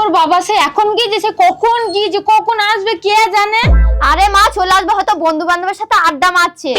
তোর বাবা সে এখন গিয়েছে, সে কখন গিয়েছে, কখন আসবে কে জানে। আরে মা চলে আসবে, হয়তো বন্ধু বান্ধবের সাথে আড্ডা মারছে।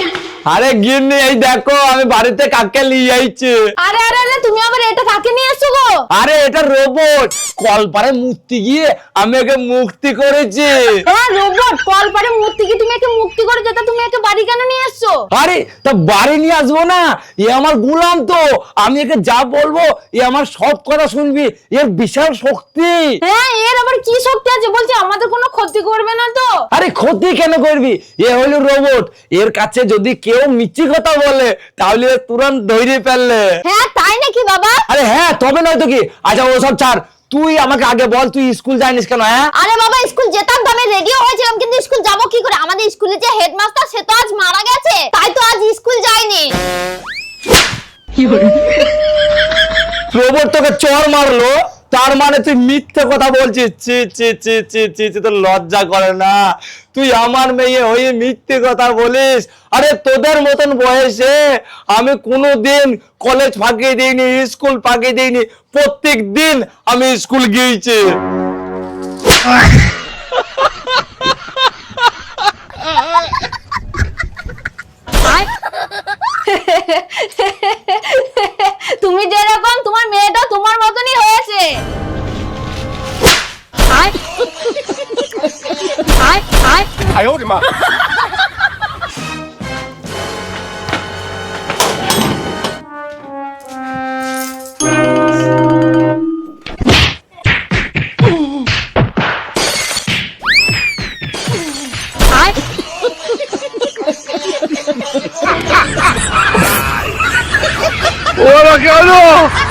আরে গিন্নি এই দেখো আমি বাড়িতে কাকে নিয়ে আইছি। আরে আরে আরে তুমি আবার এটা কাকে নিয়ে এসছো গো? আরে এটা রোবট, কলপারে মুক্তি গিয়ে আমি একে মুক্তি করেছি। হ্যাঁ রোবট, কল পারে মূর্তি কি তুমি একে মুক্তি করে যেটা, তুমি একে বাড়ি কেন নিয়ে এসছো? আরে তা বাড়ি নিয়ে আসবো না, এ আমার গোলাম তো, আমি একে যা বলবো এ আমার সব কথা শুনবি, এর বিশাল শক্তি। হ্যাঁ এর আবার কি শক্তি আছে? বলছে আমাদের কোনো ক্ষতি করবে না তো? আরে ক্ষতি কেন করবি, এ হলো রোবট, এর কাছে যদি কেউ মিথ্যে কথা বলে তাহলে এ তুরন্ত ধরে ফেললে। হ্যাঁ তাই নাকি বাবা? আরে হ্যাঁ তবে নয় তো কি। আচ্ছা ওসব ছাড়, তুই আমাকে আগে বল তুই স্কুল যাইনিস কেন? হ্যাঁ আরে বাবা স্কুল যেতাম তো, আমি রেডিও হয়েছিলাম, কিন্তু স্কুল যাব কি করে? আমাদের স্কুলে যে হেডমাস্টার সে তো আজ মারা গেছে, তাই তো আজ স্কুল যাইনি। রোবট তোকে চড় মারলো, তার মানে তুই মিথ্যে কথা বলছিস? ছি ছি ছি ছি ছি ছি, তোর লজ্জা করে না? তুই আমার মেয়ে হয়ে মিথ্যে কথা বলিস? আরে তোদের মতন বয়সে আমি কোনোদিন কলেজ ফাঁকি দিইনি, স্কুল ফাঁকি দিইনি, প্রত্যেক দিন আমি স্কুল গিয়েছি। তুমি যেরকম তোমার মেয়েটা তোমার মতো